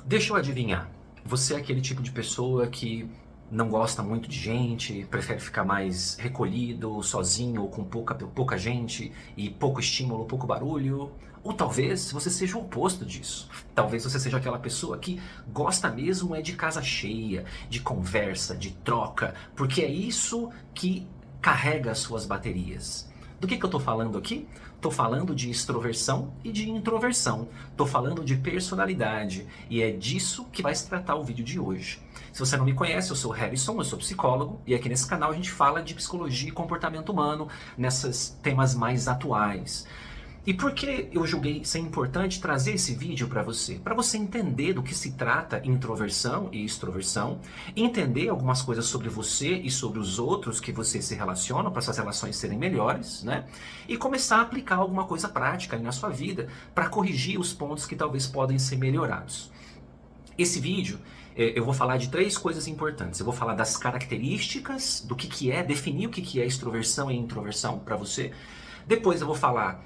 Deixa eu adivinhar. Você é aquele tipo de pessoa que não gosta muito de gente, prefere ficar mais recolhido, sozinho ou com pouca gente e pouco estímulo, pouco barulho? Ou talvez você seja o oposto disso. Talvez você seja aquela pessoa que gosta mesmo é de casa cheia, de conversa, de troca, porque é isso que carrega as suas baterias. Do que eu estou falando aqui? Estou falando de extroversão e de introversão. Estou falando de personalidade. E é disso que vai se tratar o vídeo de hoje. Se você não me conhece, eu sou o Harrison, eu sou psicólogo. E aqui nesse canal a gente fala de psicologia e comportamento humano nesses temas mais atuais. E por que eu julguei ser importante trazer esse vídeo para você? Para você entender do que se trata introversão e extroversão, entender algumas coisas sobre você e sobre os outros que você se relaciona, para essas relações serem melhores, né? E começar a aplicar alguma coisa prática aí na sua vida para corrigir os pontos que talvez podem ser melhorados. Esse vídeo eu vou falar de 3 coisas importantes. Eu vou falar das características, do que é, definir o que é extroversão e introversão para você. Depois eu vou falar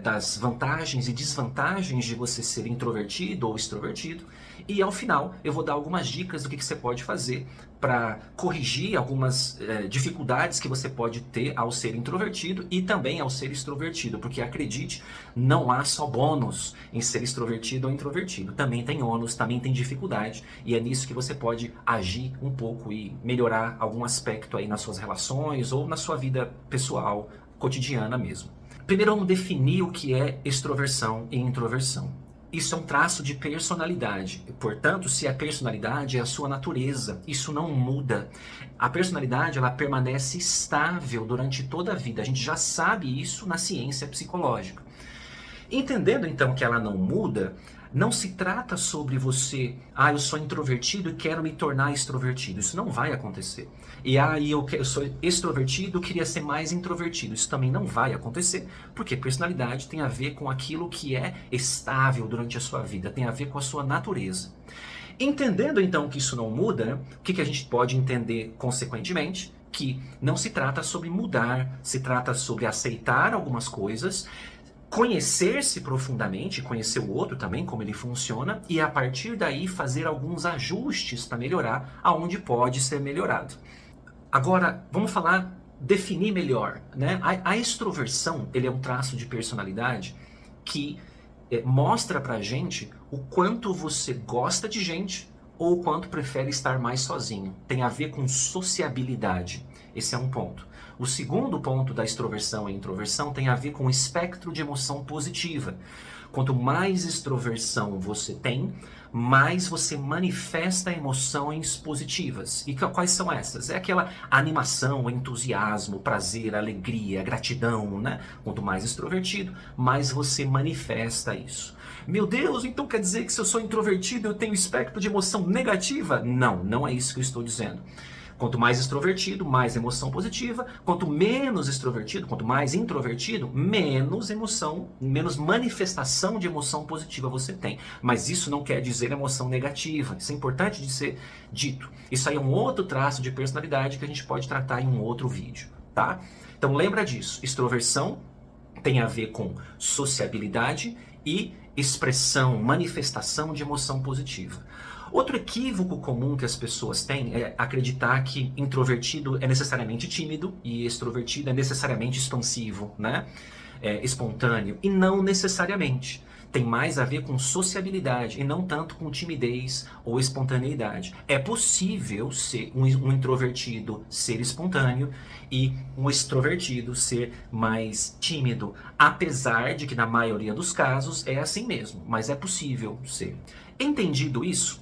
das vantagens e desvantagens de você ser introvertido ou extrovertido. E ao final eu vou dar algumas dicas do que você pode fazer para corrigir algumas dificuldades que você pode ter ao ser introvertido e também ao ser extrovertido. Porque acredite, não há só bônus em ser extrovertido ou introvertido. Também tem ônus, também tem dificuldade. E é nisso que você pode agir um pouco e melhorar algum aspecto aí nas suas relações ou na sua vida pessoal, cotidiana mesmo. Primeiro vamos definir o que é extroversão e introversão. Isso é um traço de personalidade. Portanto, se a personalidade é a sua natureza, isso não muda. A personalidade ela permanece estável durante toda a vida. A gente já sabe isso na ciência psicológica. Entendendo então que ela não muda, não se trata sobre você, eu sou introvertido e quero me tornar extrovertido. Isso não vai acontecer. E eu sou extrovertido, queria ser mais introvertido. Isso também não vai acontecer, porque personalidade tem a ver com aquilo que é estável durante a sua vida, tem a ver com a sua natureza. Entendendo então que isso não muda, né, o que a gente pode entender consequentemente? Que não se trata sobre mudar, se trata sobre aceitar algumas coisas, conhecer-se profundamente, conhecer o outro também, como ele funciona, e a partir daí fazer alguns ajustes para melhorar aonde pode ser melhorado. Agora, vamos falar, definir melhor, né? A extroversão, ele é um traço de personalidade que mostra pra gente o quanto você gosta de gente ou o quanto prefere estar mais sozinho. Tem a ver com sociabilidade. Esse é um ponto. O segundo ponto da extroversão e introversão tem a ver com o espectro de emoção positiva. Quanto mais extroversão você tem, mais você manifesta emoções positivas. E quais são essas? É aquela animação, entusiasmo, prazer, alegria, gratidão, né? Quanto mais extrovertido, mais você manifesta isso. Meu Deus, então quer dizer que se eu sou introvertido eu tenho espectro de emoção negativa? Não, não é isso que eu estou dizendo. Quanto mais extrovertido, mais emoção positiva. Quanto menos extrovertido, quanto mais introvertido, menos emoção, menos manifestação de emoção positiva você tem. Mas isso não quer dizer emoção negativa. Isso é importante de ser dito. Isso aí é um outro traço de personalidade que a gente pode tratar em um outro vídeo, tá? Então lembra disso. Extroversão tem a ver com sociabilidade e expressão, manifestação de emoção positiva. Outro equívoco comum que as pessoas têm é acreditar que introvertido é necessariamente tímido e extrovertido é necessariamente expansivo, né? Espontâneo. E não necessariamente. Tem mais a ver com sociabilidade e não tanto com timidez ou espontaneidade. É possível ser um introvertido ser espontâneo e um extrovertido ser mais tímido, apesar de que na maioria dos casos é assim mesmo, mas é possível ser. Entendido isso,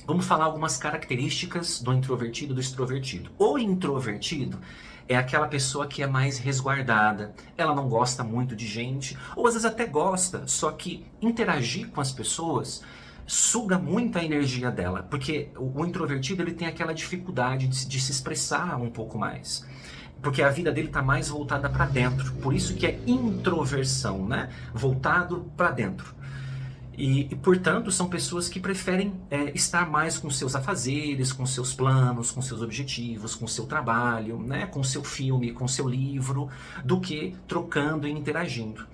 vamos falar algumas características do introvertido e do extrovertido. O introvertido é aquela pessoa que é mais resguardada, ela não gosta muito de gente, ou às vezes até gosta, só que interagir com as pessoas suga muito a energia dela, porque o introvertido ele tem aquela dificuldade de se expressar um pouco mais. Porque a vida dele está mais voltada para dentro, por isso que é introversão, né? Voltado para dentro. Portanto, são pessoas que preferem estar mais com seus afazeres, com seus planos, com seus objetivos, com seu trabalho, né, com seu filme, com seu livro, do que trocando e interagindo.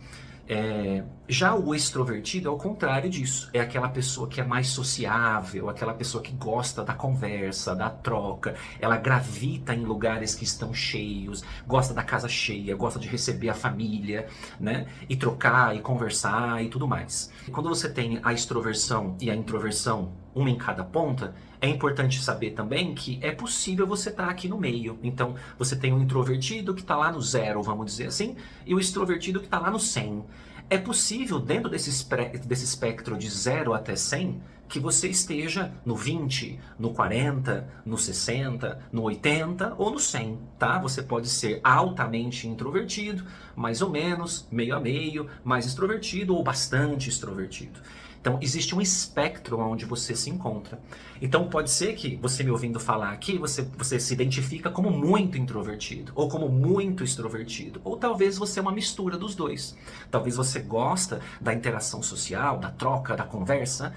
Já o extrovertido é o contrário disso. É aquela pessoa que é mais sociável, aquela pessoa que gosta da conversa, da troca. Ela gravita em lugares que estão cheios, gosta da casa cheia, gosta de receber a família, né? E trocar, e conversar e tudo mais. Quando você tem a extroversão e a introversão, uma em cada ponta, é importante saber também que é possível você estar aqui no meio. Então, você tem o introvertido que está lá no 0, vamos dizer assim, e o extrovertido que está lá no 100. É possível, dentro desse espectro de 0 até 100, que você esteja no 20, no 40, no 60, no 80 ou no 100, tá? Você pode ser altamente introvertido, mais ou menos, meio a meio, mais extrovertido ou bastante extrovertido. Então, existe um espectro onde você se encontra. Então, pode ser que você me ouvindo falar aqui, você se identifica como muito introvertido, ou como muito extrovertido, ou talvez você é uma mistura dos dois. Talvez você gosta da interação social, da troca, da conversa,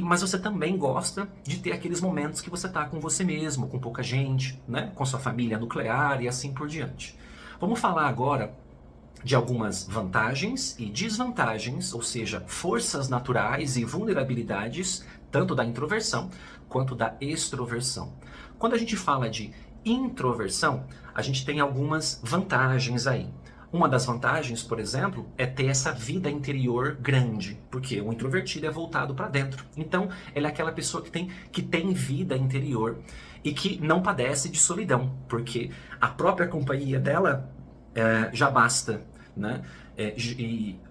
mas você também gosta de ter aqueles momentos que você está com você mesmo, com pouca gente, né? Com sua família nuclear e assim por diante. Vamos falar agora de algumas vantagens e desvantagens, ou seja, forças naturais e vulnerabilidades, tanto da introversão quanto da extroversão. Quando a gente fala de introversão, a gente tem algumas vantagens aí. Uma das vantagens, por exemplo, é ter essa vida interior grande, porque o introvertido é voltado para dentro. Então, ele é aquela pessoa que tem vida interior e que não padece de solidão, porque a própria companhia dela já basta, né?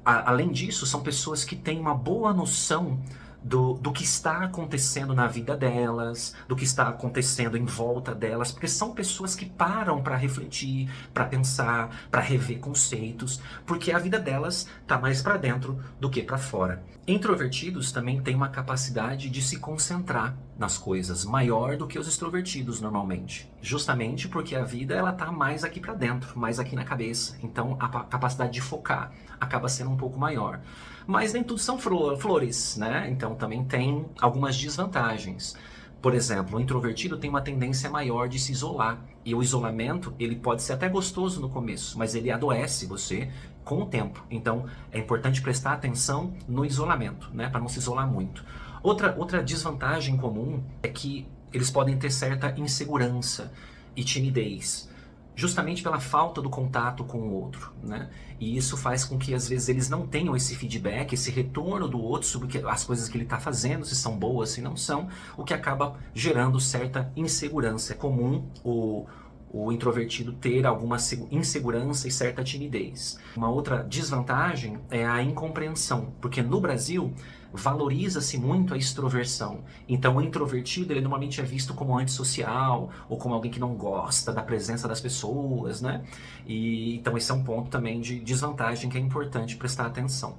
Além disso, são pessoas que têm uma boa noção do que está acontecendo na vida delas, do que está acontecendo em volta delas, porque são pessoas que param para refletir, para pensar, para rever conceitos, porque a vida delas está mais para dentro do que para fora. Introvertidos também têm uma capacidade de se concentrar nas coisas maior do que os extrovertidos normalmente, justamente porque a vida ela tá mais aqui para dentro, mais aqui na cabeça, então a capacidade de focar acaba sendo um pouco maior. Mas nem tudo são flores, né? Então também tem algumas desvantagens. Por exemplo, o introvertido tem uma tendência maior de se isolar. E o isolamento, ele pode ser até gostoso no começo, mas ele adoece você com o tempo. Então, é importante prestar atenção no isolamento, né? Para não se isolar muito. Outra desvantagem comum é que eles podem ter certa insegurança e timidez, justamente pela falta do contato com o outro, né? E isso faz com que às vezes eles não tenham esse feedback, esse retorno do outro sobre as coisas que ele está fazendo, se são boas, se não são, o que acaba gerando certa insegurança. É comum o introvertido ter alguma insegurança e certa timidez. Uma outra desvantagem é a incompreensão, porque no Brasil valoriza-se muito a extroversão. Então o introvertido ele normalmente é visto como antissocial ou como alguém que não gosta da presença das pessoas, né? E então esse é um ponto também de desvantagem que é importante prestar atenção.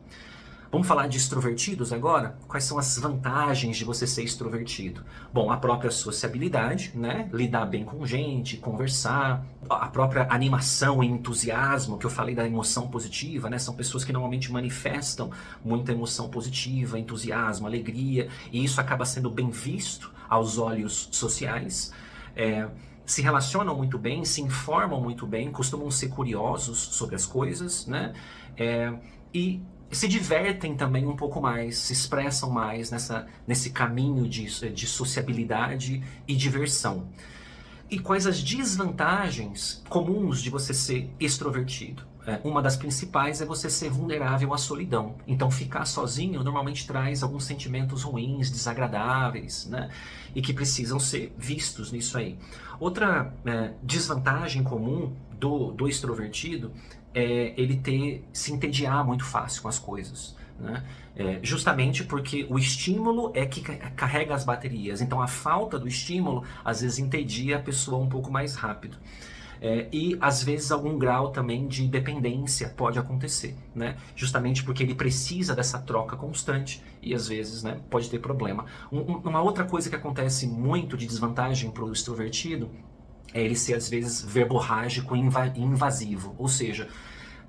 Vamos falar de extrovertidos agora? Quais são as vantagens de você ser extrovertido? Bom, a própria sociabilidade, né? Lidar bem com gente, conversar, a própria animação e entusiasmo, que eu falei da emoção positiva, né? São pessoas que normalmente manifestam muita emoção positiva, entusiasmo, alegria, e isso acaba sendo bem visto aos olhos sociais. Se relacionam muito bem, se informam muito bem, costumam ser curiosos sobre as coisas, né? E se divertem também um pouco mais, se expressam mais nesse caminho de sociabilidade e diversão. E quais as desvantagens comuns de você ser extrovertido? Uma das principais é você ser vulnerável à solidão. Então, ficar sozinho normalmente traz alguns sentimentos ruins, desagradáveis, né? E que precisam ser vistos nisso aí. Outra desvantagem comum do extrovertido é ele se entediar muito fácil com as coisas, né? Justamente porque o estímulo é que carrega as baterias. Então, a falta do estímulo, às vezes, entedia a pessoa um pouco mais rápido. E às vezes algum grau também de dependência pode acontecer, né? Justamente porque ele precisa dessa troca constante e às vezes, né, pode ter problema. Uma outra coisa que acontece muito de desvantagem para o extrovertido é ele ser às vezes verborrágico e invasivo, ou seja,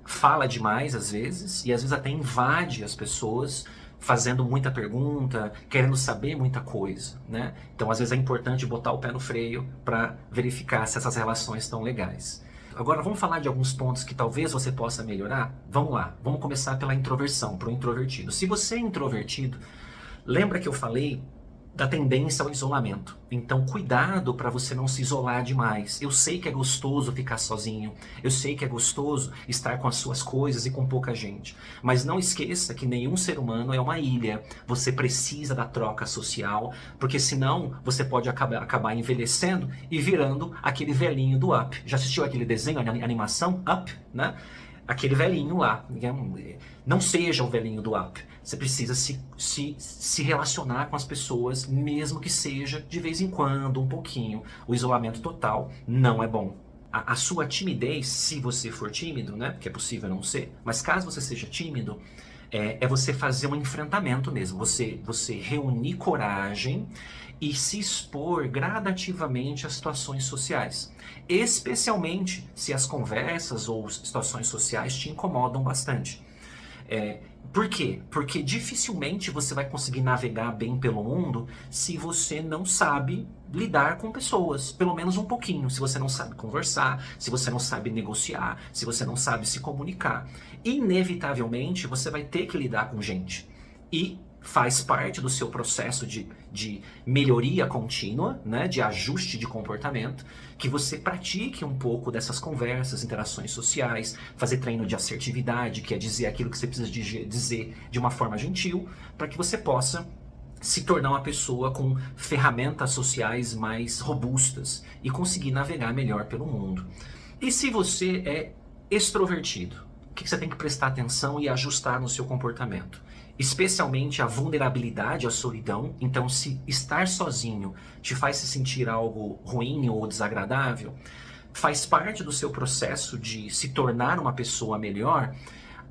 fala demais às vezes e às vezes até invade as pessoas, fazendo muita pergunta, querendo saber muita coisa, né? Então, às vezes é importante botar o pé no freio para verificar se essas relações estão legais. Agora vamos falar de alguns pontos que talvez você possa melhorar? Vamos lá, vamos começar pela introversão, para o introvertido. Se você é introvertido, lembra que eu falei da tendência ao isolamento. Então, cuidado para você não se isolar demais. Eu sei que é gostoso ficar sozinho, eu sei que é gostoso estar com as suas coisas e com pouca gente, mas não esqueça que nenhum ser humano é uma ilha. Você precisa da troca social, porque senão você pode acabar envelhecendo e virando aquele velhinho do Up. Já assistiu aquele desenho, a animação Up, né? Aquele velhinho lá. Não seja o velhinho do Up. Você precisa se relacionar com as pessoas, mesmo que seja de vez em quando, um pouquinho. O isolamento total não é bom. A sua timidez, se você for tímido, né? Que é possível não ser, mas caso você seja tímido, é você fazer um enfrentamento mesmo. Você reunir coragem e se expor gradativamente a situações sociais. Especialmente se as conversas ou situações sociais te incomodam bastante. Por quê? Porque dificilmente você vai conseguir navegar bem pelo mundo se você não sabe lidar com pessoas, pelo menos um pouquinho. Se você não sabe conversar, se você não sabe negociar, se você não sabe se comunicar. Inevitavelmente você vai ter que lidar com gente. E faz parte do seu processo de melhoria contínua, né, de ajuste de comportamento, que você pratique um pouco dessas conversas, interações sociais, fazer treino de assertividade, que é dizer aquilo que você precisa dizer de uma forma gentil, para que você possa se tornar uma pessoa com ferramentas sociais mais robustas e conseguir navegar melhor pelo mundo. E se você é extrovertido, o que você tem que prestar atenção e ajustar no seu comportamento? Especialmente a vulnerabilidade, a solidão. Então, se estar sozinho te faz se sentir algo ruim ou desagradável, faz parte do seu processo de se tornar uma pessoa melhor,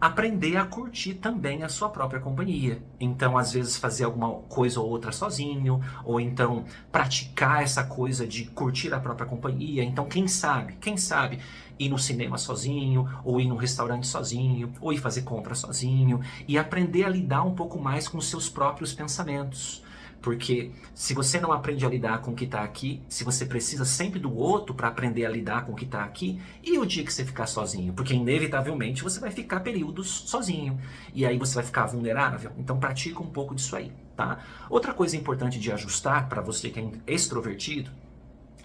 aprender a curtir também a sua própria companhia. Então, às vezes, fazer alguma coisa ou outra sozinho, ou então praticar essa coisa de curtir a própria companhia. Então, quem sabe, ir no cinema sozinho, ou ir num restaurante sozinho, ou ir fazer compra sozinho, e aprender a lidar um pouco mais com os seus próprios pensamentos. Porque se você não aprende a lidar com o que está aqui, se você precisa sempre do outro para aprender a lidar com o que está aqui, e o dia que você ficar sozinho? Porque inevitavelmente você vai ficar períodos sozinho, e aí você vai ficar vulnerável. Então pratica um pouco disso aí, tá? Outra coisa importante de ajustar para você que é extrovertido,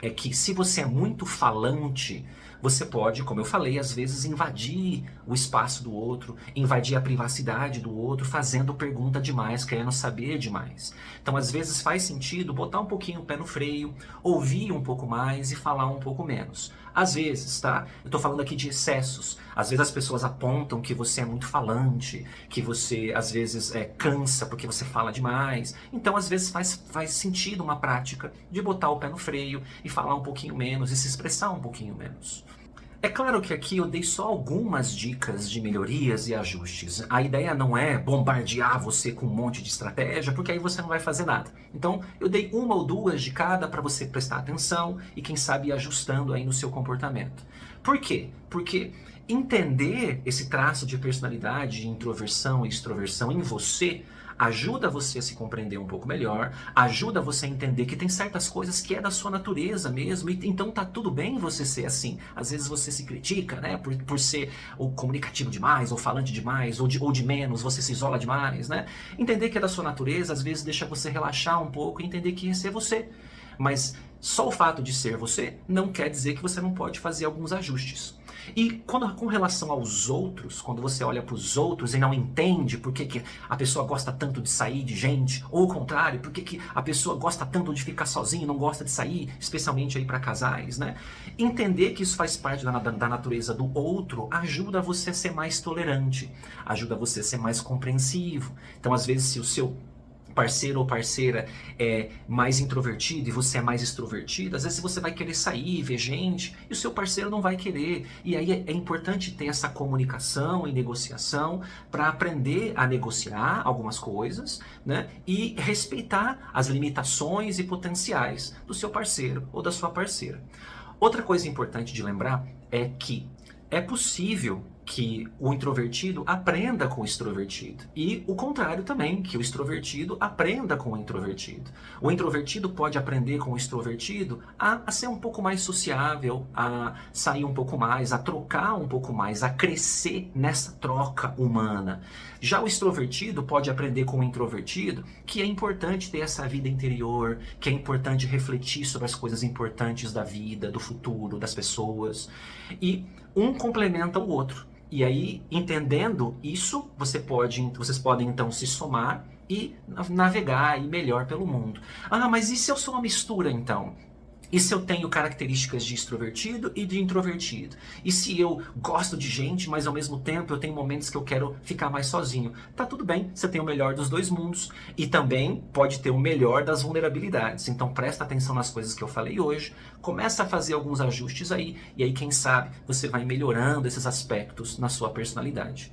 é que se você é muito falante, você pode, como eu falei, às vezes invadir o espaço do outro, invadir a privacidade do outro, fazendo pergunta demais, querendo saber demais. Então, às vezes faz sentido botar um pouquinho o pé no freio, ouvir um pouco mais e falar um pouco menos. Às vezes, tá? Eu tô falando aqui de excessos. Às vezes as pessoas apontam que você é muito falante, que você, às vezes, cansa porque você fala demais. Então, às vezes faz sentido uma prática de botar o pé no freio e falar um pouquinho menos e se expressar um pouquinho menos. É claro que aqui eu dei só algumas dicas de melhorias e ajustes. A ideia não é bombardear você com um monte de estratégia, porque aí você não vai fazer nada. Então, eu dei uma ou duas de cada para você prestar atenção e, quem sabe, ir ajustando aí no seu comportamento. Por quê? Porque entender esse traço de personalidade, de introversão e extroversão em você, ajuda você a se compreender um pouco melhor, ajuda você a entender que tem certas coisas que é da sua natureza mesmo, e então tá tudo bem você ser assim. Às vezes você se critica, né, por ser ou comunicativo demais, ou falante demais, ou de menos, você se isola demais, né? Entender que é da sua natureza, às vezes deixa você relaxar um pouco e entender que esse é você. Mas só o fato de ser você não quer dizer que você não pode fazer alguns ajustes. E com relação aos outros, quando você olha para os outros e não entende por que a pessoa gosta tanto de sair de gente, ou o contrário, por que a pessoa gosta tanto de ficar sozinha e não gosta de sair, especialmente aí para casais, né? Entender que isso faz parte da natureza do outro ajuda você a ser mais tolerante, ajuda você a ser mais compreensivo. Então, às vezes, se o seu parceiro ou parceira é mais introvertido e você é mais extrovertido, às vezes você vai querer sair, ver gente, e o seu parceiro não vai querer. E aí é importante ter essa comunicação e negociação para aprender a negociar algumas coisas, né? E respeitar as limitações e potenciais do seu parceiro ou da sua parceira. Outra coisa importante de lembrar é que é possível que o introvertido aprenda com o extrovertido. E o contrário também, que o extrovertido aprenda com o introvertido. O introvertido pode aprender com o extrovertido a ser um pouco mais sociável, a sair um pouco mais, a trocar um pouco mais, a crescer nessa troca humana. Já o extrovertido pode aprender com o introvertido que é importante ter essa vida interior, que é importante refletir sobre as coisas importantes da vida, do futuro, das pessoas. E um complementa o outro. E aí, entendendo isso, vocês podem então se somar e navegar e melhor pelo mundo. Ah, mas e se eu sou uma mistura então? E se eu tenho características de extrovertido e de introvertido? E se eu gosto de gente, mas ao mesmo tempo eu tenho momentos que eu quero ficar mais sozinho? Tá tudo bem, você tem o melhor dos dois mundos e também pode ter o melhor das vulnerabilidades. Então presta atenção nas coisas que eu falei hoje, começa a fazer alguns ajustes aí e aí quem sabe você vai melhorando esses aspectos na sua personalidade.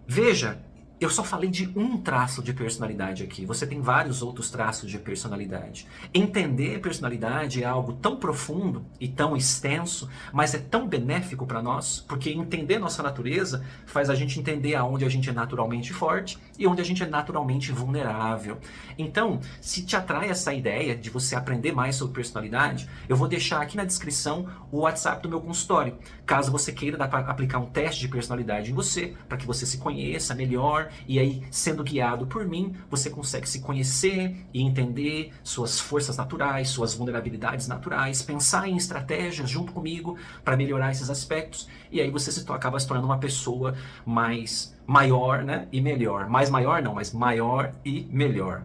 Veja, eu só falei de um traço de personalidade aqui. Você tem vários outros traços de personalidade. Entender personalidade é algo tão profundo e tão extenso, mas é tão benéfico para nós, porque entender nossa natureza faz a gente entender aonde a gente é naturalmente forte e onde a gente é naturalmente vulnerável. Então, se te atrai essa ideia de você aprender mais sobre personalidade, eu vou deixar aqui na descrição o WhatsApp do meu consultório. Caso você queira dar para aplicar um teste de personalidade em você, para que você se conheça melhor, e aí, sendo guiado por mim, você consegue se conhecer e entender suas forças naturais, suas vulnerabilidades naturais, pensar em estratégias junto comigo para melhorar esses aspectos, e aí você acaba se tornando uma pessoa mais maior, né, e melhor. Mais maior não, mas maior e melhor.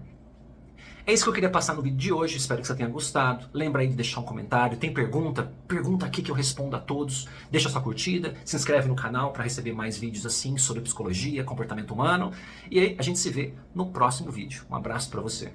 É isso que eu queria passar no vídeo de hoje, espero que você tenha gostado. Lembra aí de deixar um comentário, tem pergunta? Pergunta aqui que eu respondo a todos. Deixa sua curtida, se inscreve no canal para receber mais vídeos assim sobre psicologia, comportamento humano. E aí a gente se vê no próximo vídeo. Um abraço para você.